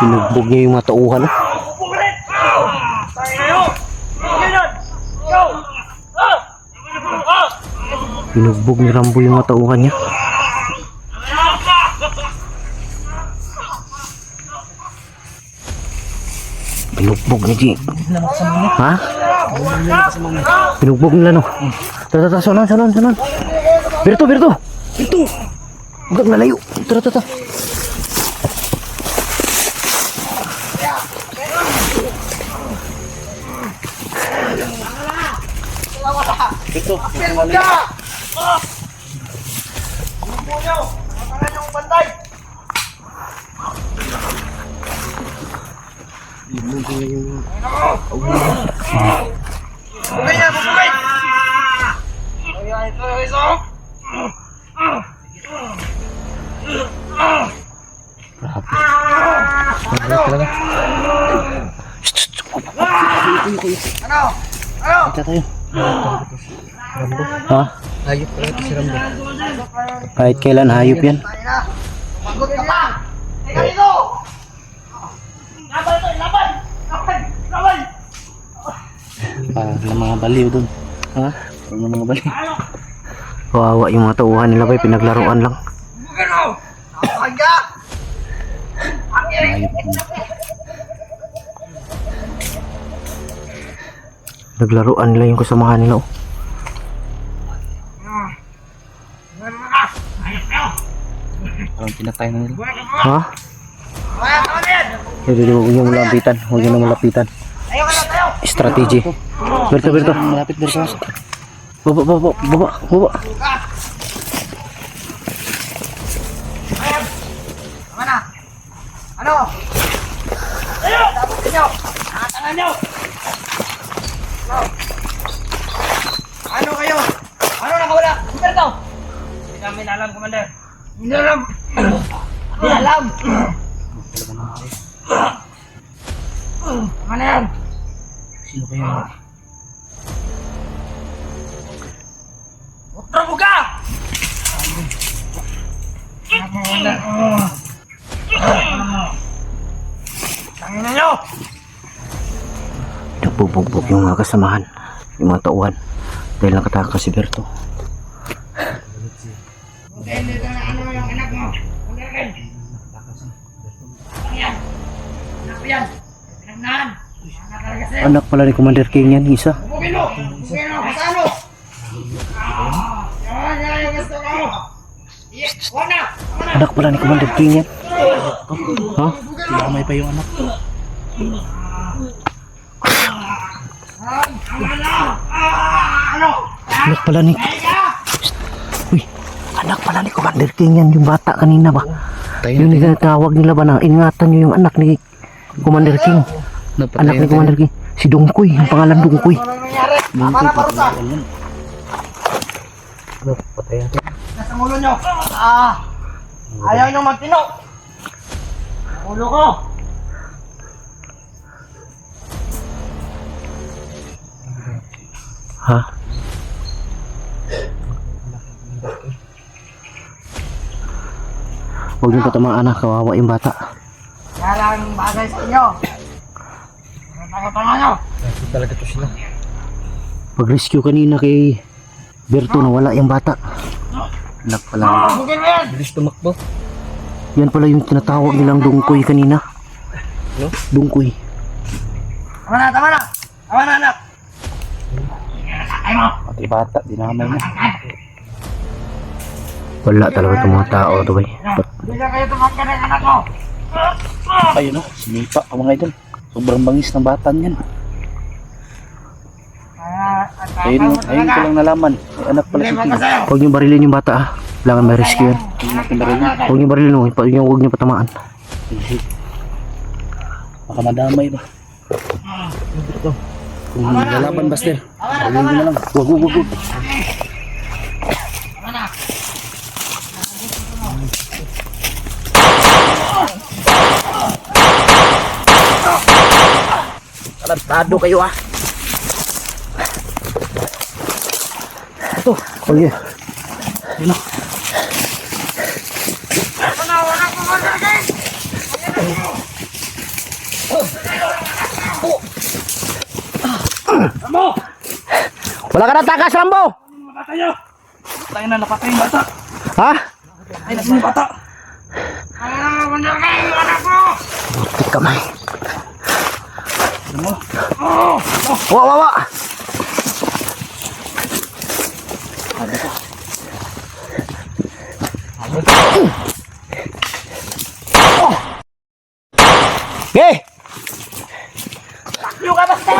Pinugbog niya yung mga tauhan. Pinugbog ni Rambo yung mga tauhan niya. Pinugbog ni G. Ha? Pinugbog nila no. Tara, sanan. Berto. Huwag nalayo. Tara. Ito. Kita tayo. Ha? Hayop pala ito si Rambo. Kahit kailan hayop yan. Magot ka pa! Teka dito! Laban! Parang ng mga baliw dun. Ha? Parang ng mga balik. Kawawa yung mga tauhan nila ba, pinaglaruan lang. Nakakahan ka! Hayop. Naglaruan nila yung kasamahan nila. Oh. Parang pinatay na nila. Ha? Hindi, huwag niyong malapitan. Huwag niyong malapitan. Strategy. Berto. Malapit Berto. Baba. Mana? Ano? Tapos ninyo! Nakatangan nyo! Ano kayo? Ano nakawala? Humberto! Hindi namin alam, Commander. Hindi alam! Hindi alam! Ano yan? Sino kaya? Trapo ka! Tangin na nyo! Nagbubugbog yung mga kasamahan. Yung mga tauhan. Dahil nakatakas si Berto. Hindi ka na ano yung anak mo. Kumirakin. Ano yan? Anak ko yan. Pinagnahan. Anak talaga sa'yo. Anak pala ni Commander King yan, isa. Bubugin mo. Kasano? Yan yung gusto ko. Huwag na. Anak pala ni Commander King yan. Ha? May pa yung anak. Ano? Anak pala ni... Uy, anak pala ni Commander King yan. Yung bata kanina ba? Yung tinatawag nila ba na ingatan nyo yung anak ni Commander King. Anak ni Commander King. Si Dungkoy. Yung pangalan Dungkoy. Ano nangyari? Tama na parusa. Patayan. Nasa ulo nyo. Ayaw nyo magtino. Ulo ko. Ha? Huwag nyo patamaan na. Kawawa yung bata. Kaya lang bagay sa inyo. Tanga nyo. Ito talaga to sila. Pag-rescue kanina kay Berto, nawala yung bata. Anak pala. Bugin mo yan. Bilis tumakbo. Yan pala yung tinatawag nilang Dungkoy kanina. No? Dungkoy. Tama na anak. Ay mo. Pati bata, dinamay na. Wala talaga itong mga tao ito bay. Hindi na kayo tumangka ng anak mo. Ayun o, sinipa ka mga idol. Sobrang bangis ng bata niyan. Ayun ko lang nalaman. May anak pala si King. Huwag niyo barilin yung bata ha. Kailangan may rescue yan. Tingnan natin ba rin yun? Huwag niyo barilin mo. Huwag niyo patamaan. Baka madamay ba? Kung lalaban, Buster. Ayun ko na lang. Huwag. Tarantado kayo ah. Ito. Oh yeah. Yun o. Rambo! Wala ka na takas, Rambo! Mga bata nyo! Tayo na, napatay yung bata! Ha? Ay, nasa yung bata! Commander King, yung anak mo! Buti kamay. Ano mo? Oh! Wawa! Okay! Takyo ka basta!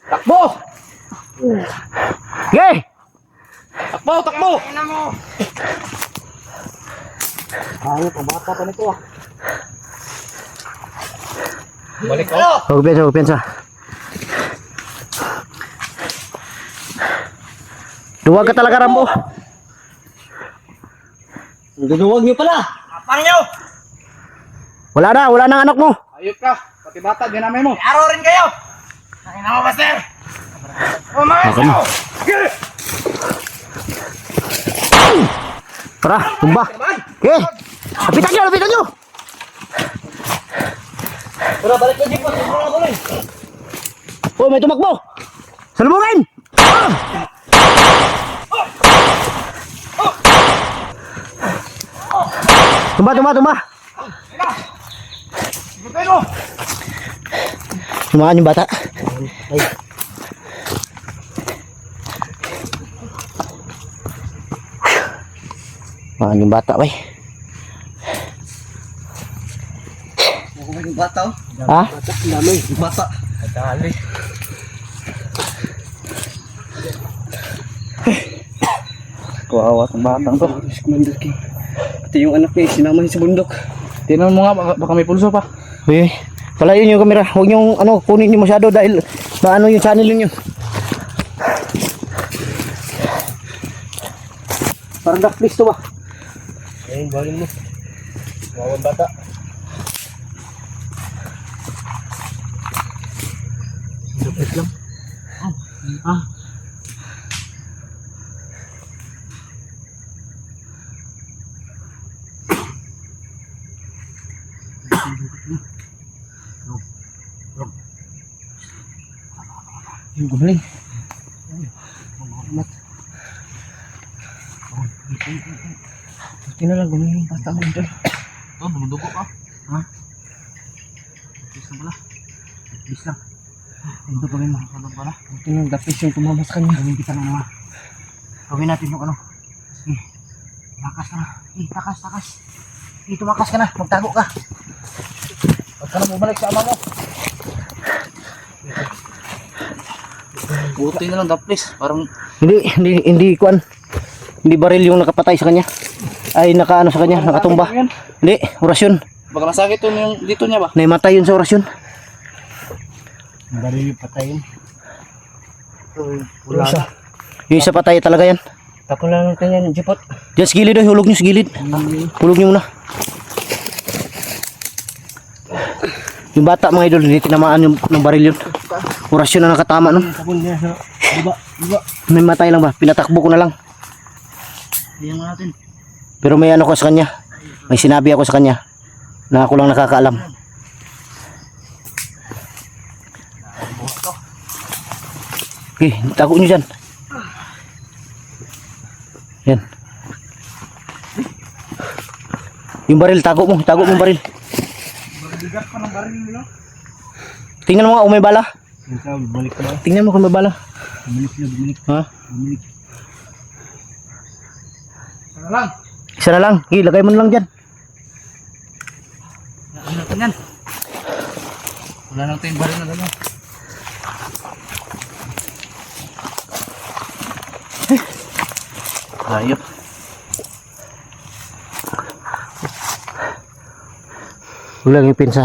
Takbo! Okay! Takbo! Takbo! Ina mo! Ayot, ang bata pa nito ah. Balik ko. Huwag piensa. Duwag ka talaga, Rambo. Duduwag niyo pala! Apang niyo! Wala na ang anak mo. Ayop ka. Pati bata, ginamay mo. Aro rin kayo! Ang ina mo, Master! Umayos Okay na. ako! Tara, tumba. Okay. Lapitan nyo. Pero balik ko dito, tumulong ako rin. Oh, may tumakbo. Salubungin. Tumba. Igutin mo! Sumaan yung bata. Sumaan yung bata, bay. Yung bata oh. Ha? Ang dami, yung bata. Kadali. Kawawa ang batang to. Commander King. Pati yung anak niya, sinama niya sa bundok. Tingnan mo nga, baka may pulso pa. Uy, palayin yung kamera. Huwag nyo, kunin nyo masyado dahil maano yung channel nyo. Parang duckfish to ba? Ayun, balin mo. Wawang bata. Duckfish lang. Yung gumaling. Buti na lang gumaling yung bata mo ito. Oh, dumudugo ka. Ha? Please na pala. Bis lang. Ito pa rin mo. Buti na yung dapis yung tumama sa kanya. Gawin kita na naman. Gawin natin yung ano. Sige. Takas ka na. Takas. Tumakas ka na. Magtago ka. Huwag ka na bumalik sa ama mo. Buti na lang, please. Parang Hindi kuan. Hindi baril yung nakapatay sa kanya. Ay nakaano sa kanya, nakatumba. Yan. Hindi, orasyon. Baka nasakit yun yung dito niya ba? Naimatay yun sa orasyon. Ang baril yung patayin. Wala na. Yung isa patay talaga yan. Tapos lang natin yan, jipot. Diyan sa gilid, hulog nyo sa gilid. Hulog nyo muna. Yung bata mga idol, hindi tinamaan yung ng baril yun. Orasyon na nakatama no. Tapos niya sa diba. Naimatay lang ba? Pinatakbo ko na lang. Diyan natin. Pero may ano ko sa kanya. May sinabi ako sa kanya na ako lang nakakaalam. Okay, tago nyo dyan. Yan. Yung baril, tago mo yung baril. Bigat pa ng baril nila. Tingnan mo nga kung may bala. Balik ka na. Tingnan mo kung may bala. Bumalik. Ha? Ano lang? Isa na lang. Lagay mo na lang dyan. Ano natin yan? Wala na tayong baril na gano'n. Ayop. Wala yung pinsa.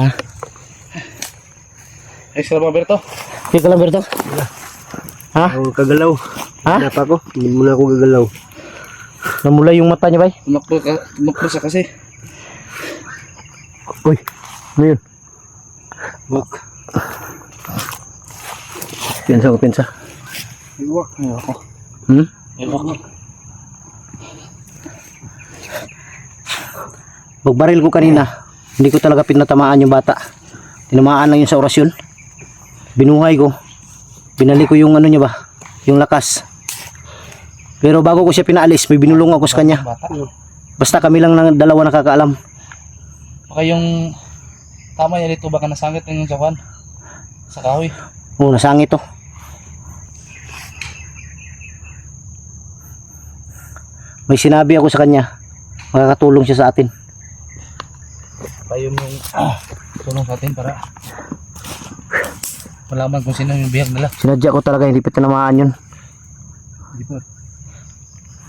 Ay, sila ba, Berto? Hindi ka lang, Berto? Ha? Ako kagalaw. Ha? Wala pa ako. Hindi mo na ako gagalaw. Namula yung mata niya, bay. Tumakbo siya kasi. Uy, ano yun? Wak. Pinsa. Iwak. Ayoko. Hmm? Ayoko. Pagbaril ko kanina, hindi ko talaga pinatamaan yung bata. Tinamaan lang yun sa orasyon. binuhay ko. Binalik ko yung ano niya ba, yung lakas. Pero bago ko siya pinaalis, may binulong ako sa kanya. Bata. Basta kami lang ng dalawa nakakaalam. Baka yung tama yan dito, baka nasangit na yung sawan. Sa kahoy. Oo, nasangit to. May sinabi ako sa kanya, makakatulong siya sa atin. Tayo yung tulong sa atin para malaman kung sino yung bihag nila. Sinadya ko talaga, hindi pa tinamaan yun. Hindi po.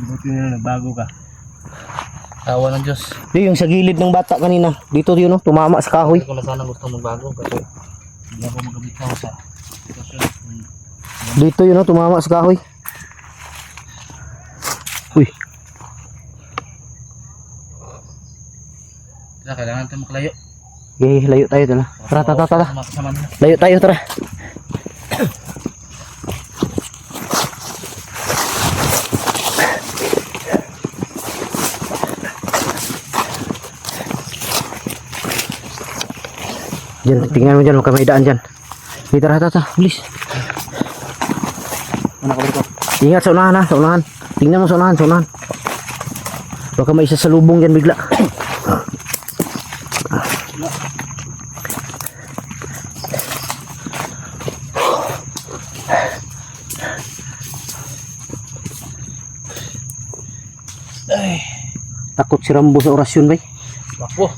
Buti na nagbago ka. Tawa ng Diyos. Di, yung sa gilid ng bata kanina, dito yun, no, tumama sa kahoy. Hindi ko na sana gusto magbago kasi hindi ako magabitaw sa sitwasyon. Dito yun, no, tumama sa kahoy. Uy, Kaya kailangan natin makalayo. okay, layo tayo tala. Tara, tara, tara. Kasama nila. Layo tayo, tara. Diyan, tingnan mo dyan, huwag ka may daan dyan. Hey, tara, tara, tara, bilis. Ano ka dito? Ingat sa unahan ha, sa unahan. Tingnan mo sa unahan, sa unahan. Baka may isa sa lubong dyan bigla. Takot si Rambo sa orasyon, bay. Bakbo.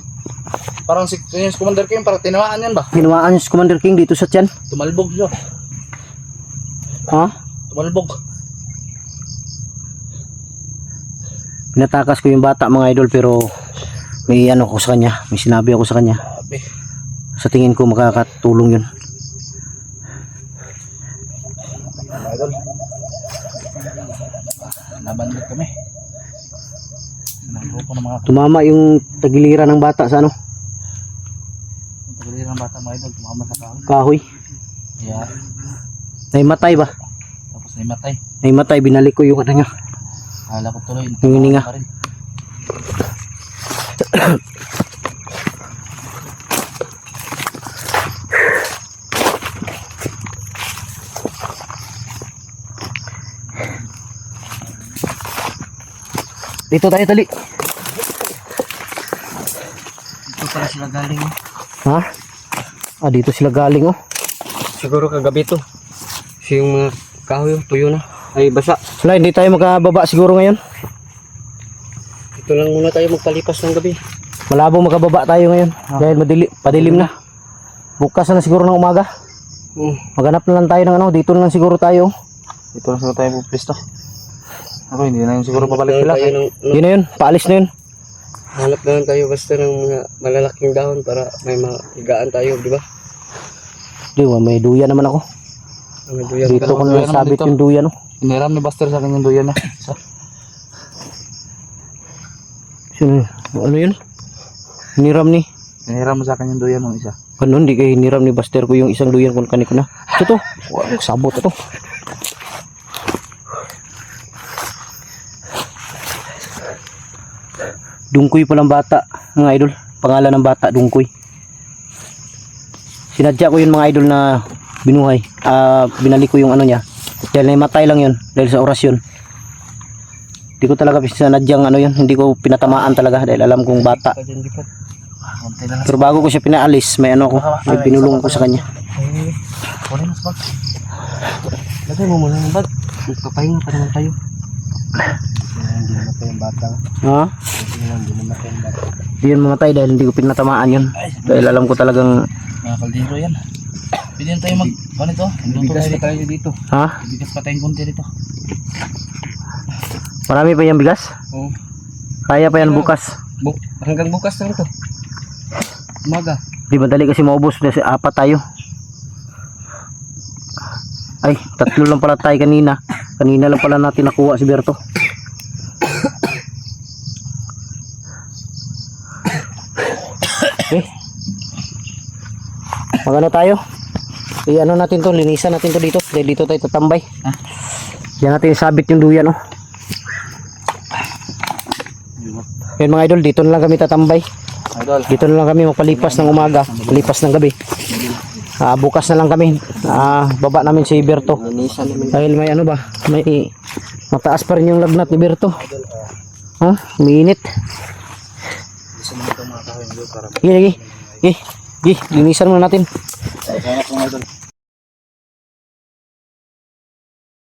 Parang si Commander King, parang tinamaan yan ba? Hinawaan si Commander King dito sa tiyan. Tumalbog siya. Ha? Tumalbog. Pinatakas ko yung bata mga idol pero may ano ko sa kanya, may sinabi ako sa kanya. Grabe. Sa tingin ko makakatulong yun. Mga idol. Nabandit kami. Nagrupo ng mga Tumama yung tagiliran ng bata sa ano, tagalira ng bata mga idol. Tumama sa kahoy. kahoy. Kaya Naimatay ba? tapos namatay. Naimatay, binalik ko yung ano niya. Kala ko tuloy. Yung hininga. pa rin. Dito tayo tali. Ito pala sila galing. Ha? Ah, dito sila galing oh. Siguro kagabi to. Kasi yung mga kahoy tuyo na. Ay basa. Wala, hindi tayo makababa siguro ngayon. Ito lang muna tayo magpalipas ng gabi. Malabo makababa tayo ngayon. Dahil padilim na. Bukas na siguro ng umaga. Maghanap na lang tayo ng ano, dito na lang siguro tayo. Dito na siguro tayo puplisto. Ako hindi na yun siguro pabalik sila. Yun na yun, paalis na yun. Hanap na lang tayo basta ng mga malalaking dahon para may mahigaan tayo, di ba? Di ba, may duya naman ako. May duyan Dito ka ko naman, na duyan sabit naman yung duya no. Iniram ni Buster sa akin yung duyan na. Sino? Ano yun? Hiniram ni. Iniram mo sa akin yung duyan ng isa. Ano, hindi kayo hiniram ni Buster ko yung isang duyan kung kaniko na. Ito to. Wow, sabot ito. Dungkoy palang bata, mga idol. Pangalan ng bata, Dungkoy. Sinadya ko yun mga idol na binuhay. Binalik ko yung ano niya. Dahil naimatay lang yun. Dahil sa orasyon. Hindi ko talaga sinadyang ano yun. Hindi ko pinatamaan talaga. Dahil alam kong bata. Konti na lang. Pero bago ko siya pinaalis, may ano ko. May binulong ko sa kanya. Kunin mas bag. Lagay mo muna ng bag. Magpapahinga pa naman tayo. Hindi namatay yung bata. Ha? Hindi namatay yung bata. Hindi yun mamatay dahil hindi ko pinatamaan yun. Dahil alam ko talagang... Mga kaldero yan. Pwede na tayo ano ito? Bigas pa tayo dito. Ha? Bigas pa tayong konti dito. Marami pa yung bigas? Oo. Kaya pa yan bukas. Hanggang bukas lang ito. Umaga. Di madali kasi maubos kasi 4 tayo. Ay, 3 lang pala tayo kanina. Kanina lang pala natin nakuha si Berto. Okay. Magano tayo? I-ano natin to, linisan natin to dito. Dahil dito tayo tatambay. Diyan natin sabit yung duyan, oh. Yan mga idol, dito na lang kami tatambay. Idol. Dito na lang kami magpalipas ng umaga, palipas ng gabi. Bukas na lang kami. Baba namin si Berto. Dahil may ano ba? May mataas pa rin yung lagnat ni Berto. Umiinit. Sige, linisan muna natin. Sana po mga idol.